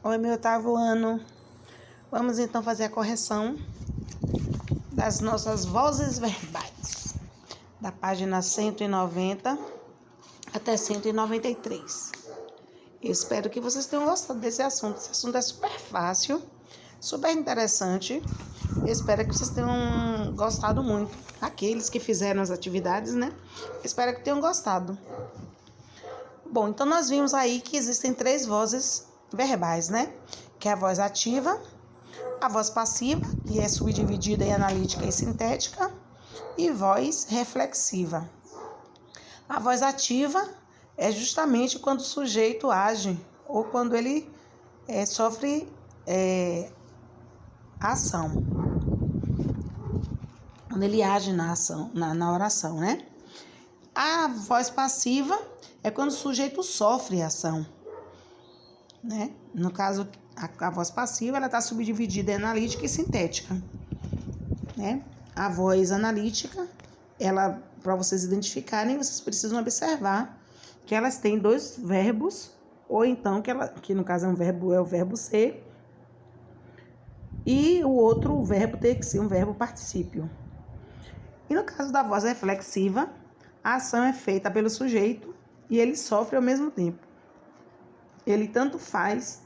Oi, meu oitavo ano. Vamos então fazer a correção das nossas vozes verbais, da página 190 até 193. Eu espero que vocês tenham gostado desse assunto. Esse assunto é super fácil, super interessante. Eu espero que vocês tenham gostado muito. Aqueles que fizeram as atividades, né? Eu espero que tenham gostado. Bom, então nós vimos aí que existem 3 vozes verbais, né? Que é a voz ativa, a voz passiva, que é subdividida em analítica e sintética, e voz reflexiva. A voz ativa é justamente quando o sujeito age ou quando ele sofre ação. Quando ele age na ação, na oração, né? A voz passiva é quando o sujeito sofre ação, né? No caso, a voz passiva ela está subdividida em analítica e sintética, né? A voz analítica, ela, para vocês identificarem, vocês precisam observar que elas têm 2 verbos, ou então que no caso é o verbo ser, e o outro verbo tem que ser um verbo particípio. E no caso da voz reflexiva, a ação é feita pelo sujeito e ele sofre ao mesmo tempo. Ele tanto faz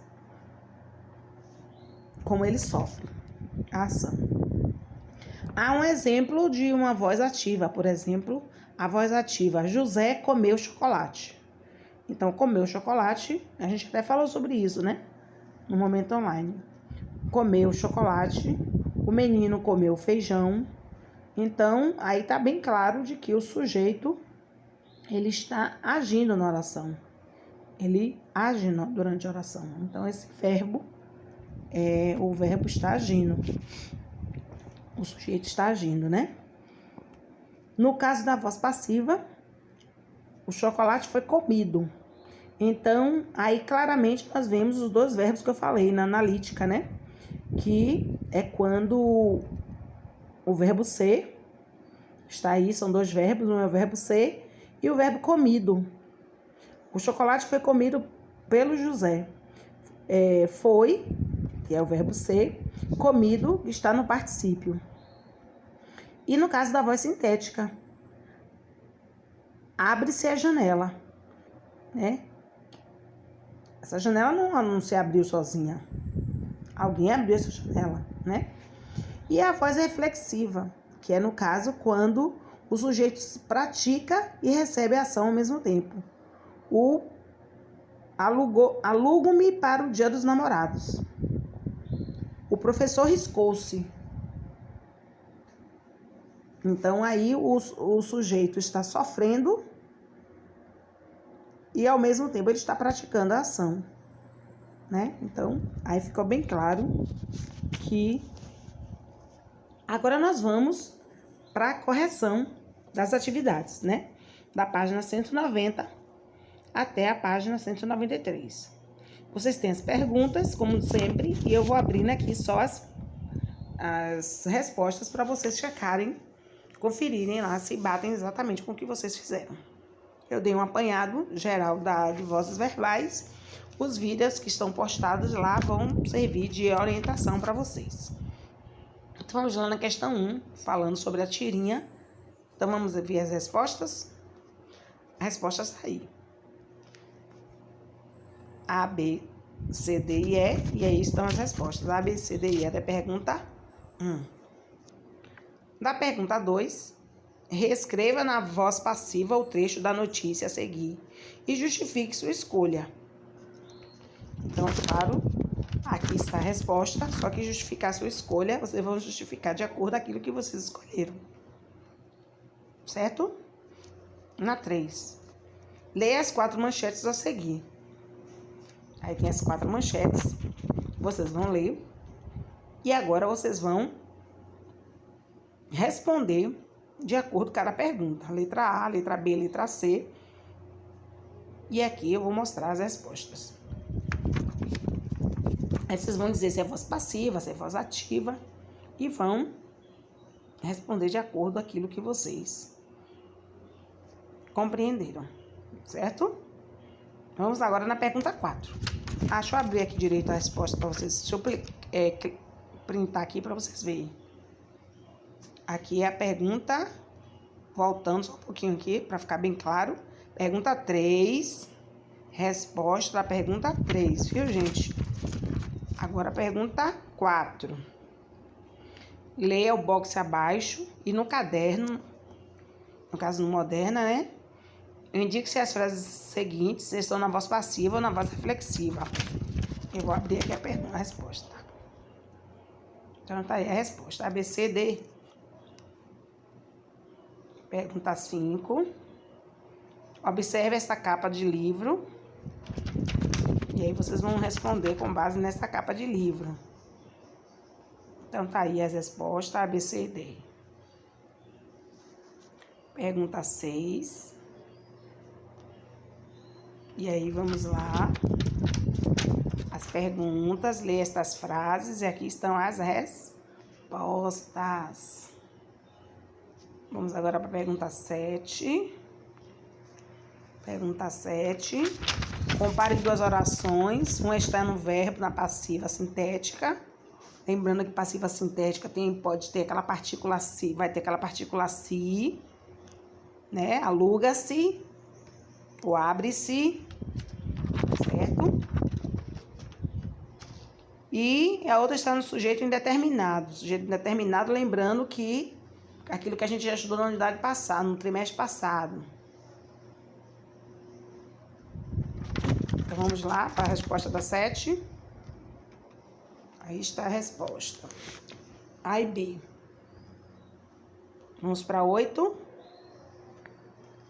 como ele sofre a ação. Há um exemplo de uma voz ativa, por exemplo, a voz ativa: José comeu chocolate. Então, comeu chocolate, a gente até falou sobre isso, né? No momento online. Comeu chocolate, o menino comeu feijão. Então, aí tá bem claro de que o sujeito, ele está agindo na oração. Ele age durante a oração. Então, esse verbo, o verbo está agindo. O sujeito está agindo, né? No caso da voz passiva, o chocolate foi comido. Então, aí claramente nós vemos os 2 verbos que eu falei na analítica, né? Que é quando o verbo ser está aí, são 2 verbos, um é o verbo ser e o verbo comido. O chocolate foi comido pelo José. Foi, que é o verbo ser, comido está no particípio. E no caso da voz sintética, abre-se a janela, né? Essa janela não se abriu sozinha. Alguém abriu essa janela, né? E a voz reflexiva, que é no caso quando o sujeito pratica e recebe a ação ao mesmo tempo. O alugo-me para o Dia dos Namorados. O professor riscou-se. Então, aí o sujeito está sofrendo e, ao mesmo tempo, ele está praticando a ação, né? Então, aí ficou bem claro que... Agora nós vamos para a correção das atividades, né? Da página 190 até a página 193. Vocês têm as perguntas, como sempre, e eu vou abrindo aqui só as respostas para vocês checarem, conferirem lá se batem exatamente com o que vocês fizeram. Eu dei um apanhado geral de vozes verbais. Os vídeos que estão postados lá vão servir de orientação para vocês. Então, vamos lá na questão 1, falando sobre a tirinha. Então, vamos ver as respostas. A resposta está aí. A, B, C, D e E. E aí estão as respostas. A, B, C, D e E da pergunta 1. Da pergunta 2, reescreva na voz passiva o trecho da notícia a seguir e justifique sua escolha. Então, claro, aqui está a resposta, só que justificar sua escolha, vocês vão justificar de acordo com aquilo que vocês escolheram. Certo? Na 3, leia as 4 manchetes a seguir. Aí tem as 4 manchetes, vocês vão ler e agora vocês vão responder de acordo com cada pergunta. Letra A, letra B, letra C. E aqui eu vou mostrar as respostas. Aí vocês vão dizer se é voz passiva, se é voz ativa. E vão responder de acordo com aquilo que vocês compreenderam. Certo? Vamos agora na pergunta 4. Deixa eu abrir aqui direito a resposta para vocês. Deixa eu printar aqui para vocês verem. Aqui é a pergunta, voltando só um pouquinho aqui para ficar bem claro. Pergunta 3, resposta da pergunta 3, viu, gente? Agora a pergunta 4. Leia o box abaixo e no caderno, no caso no Moderna, né? Indique se as frases seguintes estão na voz passiva ou na voz reflexiva. Eu vou abrir aqui a resposta. Então tá aí a resposta. A, B, C, D. Pergunta 5. Observe esta capa de livro. E aí vocês vão responder com base nessa capa de livro. Então tá aí as respostas, A, B, C e D. Pergunta 6. E aí vamos lá. As perguntas, leia estas frases e aqui estão as respostas. Vamos agora para a pergunta 7. Pergunta 7. Compare duas orações. Uma está no verbo, na passiva sintética. Lembrando que passiva sintética pode ter aquela partícula se, vai ter aquela partícula se, né? Aluga-se, ou abre-se, certo? E a outra está no sujeito indeterminado. Sujeito indeterminado, lembrando que aquilo que a gente já estudou na unidade passada, no trimestre passado. Então vamos lá para a resposta da 7. Aí está a resposta. A e B. Vamos para 8.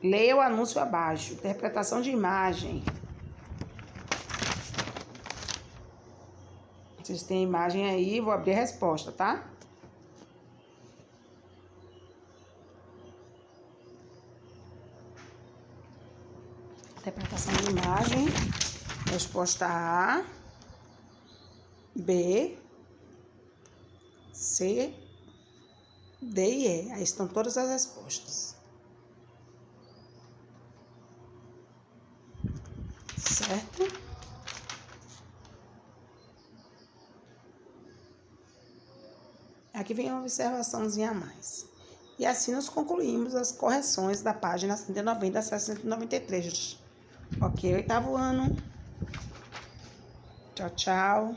Leia o anúncio abaixo. Interpretação de imagem. Vocês têm a imagem aí, vou abrir a resposta, tá? Interpretação de imagem. Resposta A, B, C, D e E. Aí estão todas as respostas. Certo? Aqui vem uma observaçãozinha a mais. E assim nós concluímos as correções da página 190 a 193. Ok, 8º ano. Tchau, tchau.